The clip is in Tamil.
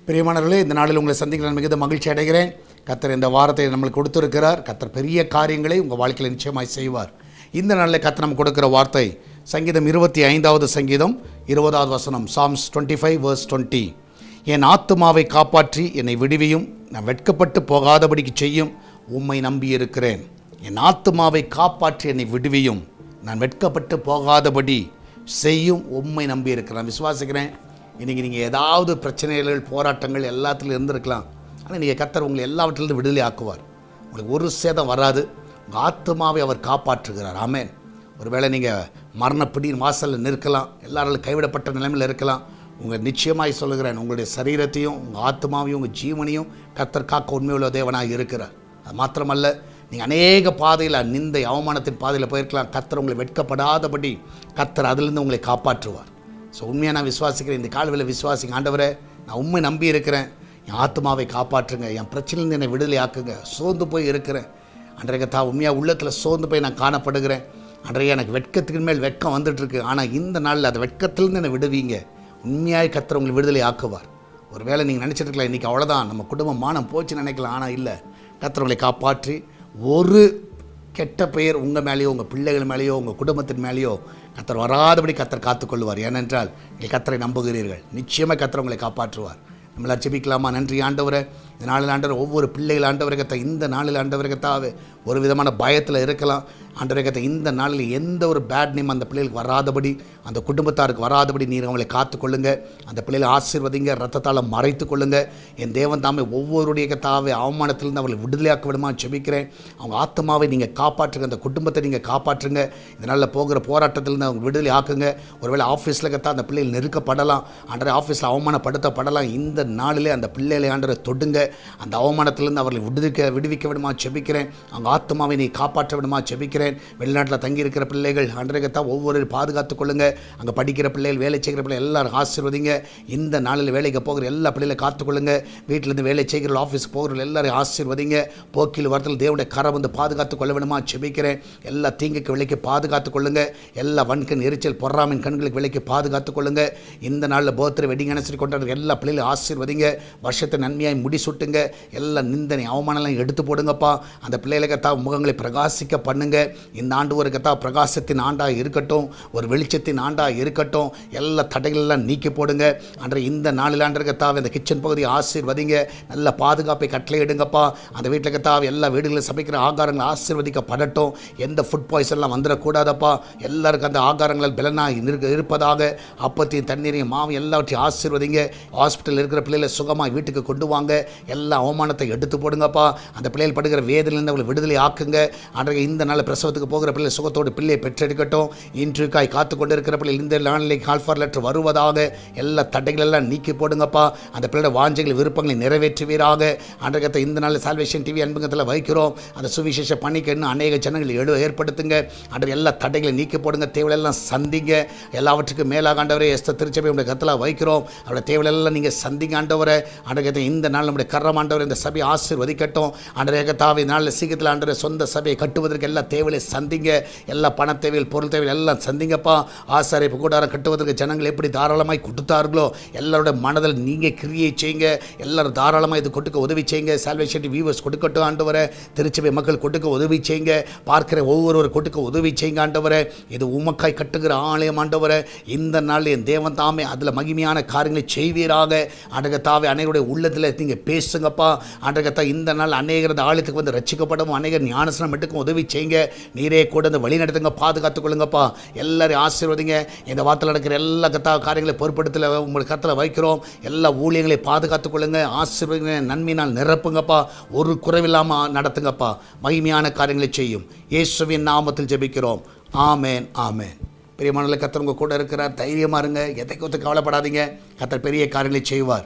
பிரியமானவர்களே, இந்த நாளில் உங்களை சந்திக்க மிகுந்த மகிழ்ச்சி அடைகிறேன். கர்த்தர் இந்த வாரத்தை நம்மளுக்கு கொடுத்திருக்கிறார். கர்த்தர் பெரிய காரியங்களை உங்கள் வாழ்க்கையில் நிச்சயமாய் செய்வார். இந்த நாளில் கர்த்தர் நமக்கு கொடுக்கிற வார்த்தை சங்கீதம் 25வது சங்கீதம் 20வது வசனம், Psalms 25 verse 20. என் ஆத்துமாவை காப்பாற்றி என்னை விடுவியும், நான் வெட்கப்பட்டு போகாதபடிக்கு செய்யும், உம்மை நம்பியிருக்கிறேன். என் ஆத்துமாவை காப்பாற்றி என்னை விடுவியும், நான் வெட்கப்பட்டு போகாதபடி செய்யும், உம்மை நம்பியிருக்கிறேன். நான் விசுவாசிக்கிறேன், இன்றைக்கி நீங்கள் ஏதாவது பிரச்சனைகள், போராட்டங்கள் எல்லாத்துலையும் இருந்திருக்கலாம். ஆனால் நீங்கள் கர்த்தர் உங்களை எல்லாவற்றிலிருந்து விடுதலை ஆக்குவார். உங்களுக்கு ஒரு சேதம் வராது. உங்கள் ஆத்துமாவை அவர் காப்பாற்றுகிறார். ஆமென். ஒருவேளை நீங்கள் மரணப்பிடியின் வாசலில் நிற்கலாம், எல்லாராலும் கைவிடப்பட்ட நிலைமையில் இருக்கலாம். உங்கள் நிச்சயமாய் சொல்லுகிறேன், உங்களுடைய சரீரத்தையும் உங்கள் ஆத்மாவையும் உங்கள் ஜீவனையும் கர்த்தர் காக்க உண்மையுள்ள தேவனாக இருக்கிறார். அது மாத்திரமல்ல, நீங்கள் அநேக பாதையில் நிந்தை அவமானத்தின் பாதையில் போயிருக்கலாம். கர்த்தர் உங்களை வெட்கப்படாதபடி கர்த்தர் அதிலிருந்து உங்களை காப்பாற்றுவார். ஸோ உண்மையாக நான் விசுவாசிக்கிறேன். இந்த காலவில் விசுவாசிங்க. ஆண்டவரே, நான் உண்மை நம்பி இருக்கிறேன். என் ஆத்மாவை காப்பாற்றுங்க, என் பிரச்சனையிலிருந்து என்னை விடுதலை ஆக்குங்க. சோர்ந்து போய் இருக்கிறேன் அன்றைய உண்மையாக உள்ளத்தில் சோர்ந்து போய் நான் காணப்படுகிறேன். அன்றைய எனக்கு வெட்கத்துக்கு மேல் வெட்கம் வந்துட்டுருக்கு. ஆனால் இந்த நாளில் அந்த வெட்கத்திலிருந்து என்னை விடுவீங்க. உண்மையாக கர்த்தர் உங்களை விடுதலை ஆக்குவார். ஒரு வேளை நீங்கள் நினச்சிட்டு இருக்கலாம், இன்றைக்கி அவ்வளோதான், நம்ம குடும்பம் மானம் போச்சுன்னு நினைக்கலாம். ஆனால் இல்லை, கர்த்தர் உங்களை காப்பாற்றி ஒரு கெட்ட பெயர் உங்கள் மேலேயோ, உங்கள் பிள்ளைகள் மேலேயோ, உங்கள் குடும்பத்தின் மேலேயோ கர்த்தர் வராதபடி கர்த்தர் காத்துக்கொள்வார். ஏனென்றால் நீங்கள் கர்த்தரை நம்புகிறீர்கள். நிச்சயமாக கர்த்தர் உங்களை காப்பாற்றுவார். நம்மளை ஜெபிக்கலாமா? நன்றி ஆண்டவரே, இந்த நாளில் ஆண்டவர் ஒவ்வொரு பிள்ளைகள் ஆண்டவரை கத்த இந்த நாளில் ஆண்டவரை கத்தாவே ஒரு விதமான பயத்தில் இருக்கலாம். ஆண்டவரை கத்த இந்த நாளில் எந்த ஒரு பேட் நேம் அந்த பிள்ளைகளுக்கு வராதபடி, அந்த குடும்பத்தாருக்கு வராதபடி நீர் அவங்களை காத்துக்கொள்ளுங்க. அந்த பிள்ளைகளை ஆசீர்வதிங்க, ரத்தத்தால் மறைத்து கொள்ளுங்க. என் தேவன் தாமே ஒவ்வொருடைய கத்தாவே அவமானத்திலிருந்து அவங்களை விடுதலையாக்க விடுமா ஜெபிக்கிறேன். அவங்க ஆத்மாவை நீங்கள் காப்பாற்றுங்க, அந்த குடும்பத்தை நீங்கள் காப்பாற்றுங்க. இதனால் போகிற போராட்டத்திலிருந்து அவங்க விடுதலை ஆக்குங்க. ஒருவேளை ஆஃபீஸில் கத்தா அந்த பிள்ளைகள் நெருக்கப்படலாம், ஆண்டரை ஆஃபீஸில் அவமானப்படுத்தப்படலாம். இந்த நாளிலே அந்த பிள்ளைகளை ஆண்டரை தொடுங்க. அந்த அவமானத்திலிருந்து அவர்களை விடுவிக்க விடுமா ஜெபிக்கிறேன். அவங்க ஆத்மாவை நீ காப்பாற்ற விடுமா ஜெபிக்கிறேன். வெளிநாட்டில் தங்கியிருக்கிற பிள்ளைகள் அன்றையத்தான் ஒவ்வொரு பாதுகாத்துக் கொள்ளுங்க. அங்கே படிக்கிற பிள்ளைகள், வேலை செய்கிற பிள்ளைகள் எல்லாரும் ஆசீர்வதிங்க. இந்த நாளில் வேலைக்கு போகிற எல்லா பிள்ளைகளை காத்துக்கொள்ளுங்க. வீட்டிலேருந்து வேலை செய்கிற ஆஃபீஸுக்கு போகிற எல்லாரும் ஆசீர்வதிங்க. போக்கில் வரத்தில் தேவனுடைய கரம் வந்து பாதுகாத்துக் கொள்ள வேணுமா ஜெபிக்கிறேன். எல்லா தீங்குக்கு விலைக்கு பாதுகாத்துக் கொள்ளுங்க. எல்லா வன்கண் எரிச்சல் பொறாமின் கண்களுக்கு விலைக்கு பாதுகாத்துக் கொள்ளுங்க. இந்த நாளில் பர்த்டே வெட்டிங் அனுசரி கொண்டாடுற எல்லா பிள்ளைகளும் ஆசீர்வதிங்க. வருஷத்தை நன்மையாய் முடிசுட்டுங்க. எல்லா நிந்தனை அவமானலாம் எடுத்து போடுங்கப்பா. அந்த பிள்ளைகளுக்கு முகங்களை பிரகாசிக்க பண்ணுங்க. இந்த ஆண்டு ஒரு பிரகாசத்தின் ஆண்டாக இருக்கட்டும், ஒரு வெளிச்சத்தின் ஆண்டாக இருக்கட்டும். எல்லா தடைகளெல்லாம் நீக்கி போடுங்க. அன்றைய இந்த நாளில் ஆண்டிருக்கத்தாவை இந்த கிச்சன் பகுதியை ஆசீர்வதிங்க. நல்ல பாதுகாப்பை கட்டளை எடுங்கப்பா. அந்த வீட்டில் கத்தாவை எல்லா வீடுகளில் சமைக்கிற ஆகாரங்கள் ஆசீர்வதிக்கப்படட்டும். எந்த ஃபுட் பாய்சன்லாம் வந்துடக்கூடாதப்பா. எல்லாருக்கும் அந்த ஆகாரங்கள் பலனாக இருப்பதாக. அப்பத்தையும் தண்ணீரையும் மாவும் எல்லாவற்றையும் ஆசீர்வதிங்க. ஹாஸ்பிட்டலில் இருக்கிற பிள்ளைகளை சுகமாக வீட்டுக்கு கொண்டு வாங்க. எல்லா அவமானத்தை எடுத்து போடுங்கப்பா. அந்த பிள்ளைகள் படுகிற வேதனையிலிருந்து அவங்களை விடுதலை ஆக்குங்க. அன்றைய இந்த நாள் பிரசவத்துக்கு போகிற பிள்ளை சுகத்தோடு பிள்ளையை பெற்றெடுக்கட்டும். இன்றுக்காய் காத்து கொண்டு இருக்கிற பிள்ளைகள் இந்த நாளிலே கால்ஃபார் லெட்டர் வருவதாக. எல்லா தடைகள் எல்லாம் நீக்கி போடுங்கப்பா. அந்த பிள்ளையோட வாஞ்சைகள் விருப்பங்களை நிறைவேற்றுவீராக. அன்றைய இந்த நாளில் சால்வேஷன் டிவி அன்பகத்தில் வைக்கிறோம். அந்த சுவிசேஷ பணிக்கு இன்னும் அநேக ஜனங்கள் ஏற்படுத்துங்க. அன்றைய எல்லா தடைகளை நீக்கி போடுங்க. தேவையெல்லாம் சந்திங்க. எல்லாவற்றுக்கும் மேலாக ஆண்டவரே எஸ்தர் திருச்சபை உடைய கத்தில் வைக்கிறோம். அவருடைய தேவையெல்லாம் நீங்கள் சந்திங்க ஆண்டவரை. அன்றைய இந்த நாள் நம்முடைய கரம் ஆண்டவர் இந்த சபையை ஆசீர்வதிக்கட்டும். அன்றைய கத்தாவை நாளில் சீக்கிரத்தில் ஆண்டவரை சொந்த சபையை கட்டுவதற்கு எல்லா தேவையை சந்திங்க. எல்லா பண தேவைகள், பொருள் தேவைகள் எல்லாம் சந்திங்கப்பா. ஆசாரிப்பு கூடாரம் கட்டுவதற்கு ஜனங்கள் எப்படி தாராளமாய் கொடுத்தார்களோ எல்லாரோட மனதில் நீங்கள் கிரியை செய்யுங்க. எல்லாரும் தாராளமாக இது கொடுக்க உதவி செய்யுங்க. சால்வேஷன் வியூவர்ஸ் கொடுக்கட்டும் ஆண்டவரை. திருச்சபை மக்கள் கொடுக்க உதவி செய்யுங்க. பார்க்கிற ஒவ்வொருவர் கொடுக்க உதவி செய்யுங்க ஆண்டவரை. இது உமக்காய் கட்டுகிற ஆலயம் ஆண்டவரை. இந்த நாள் என் தேவன் தாமே அதில் மகிமையான காரியங்களை செய்வீராக. அன்றையத்தாவே அனைவருடைய உள்ளத்தில் நீங்கள் பேசுங்கப்பா. அன்றையத்தா இந்த நாள் அநேகரது ஆலயத்துக்கு வந்து ரட்சிக்கப்படவும் அநேகர் ஞானஸ்நானம் எடுக்கும் உதவி செய்யுங்க. நீரே கூட இந்த வழி நடத்துங்க, பாதுகாத்துக் கொள்ளுங்கப்பா. எல்லாரையும் ஆசீர்வதிங்க. இந்த வார்த்தையில் நடக்கிற எல்லா காரியங்களை பொறுப்படுத்தல உங்களுக்கு கருத்தில் வைக்கிறோம். எல்லா ஊழியங்களையும் பாதுகாத்துக் கொள்ளுங்க. ஆசீர்வதிங்க, நன்மையினால் நிரப்புங்கப்பா. ஒரு குறைவில்லாமல் நடத்துங்கப்பா. மகிமையான காரியங்களை செய்யும் இயேசுவின் நாமத்தில் ஜெபிக்கிறோம். ஆமேன், ஆமேன். பெரியமானவர்களே, கர்த்தர் உங்க கூட இருக்கிறார். தைரியமாக இருங்க. எதை குறித்து கவலைப்படாதீங்க. கர்த்தர் பெரிய காரியங்களை செய்வார்.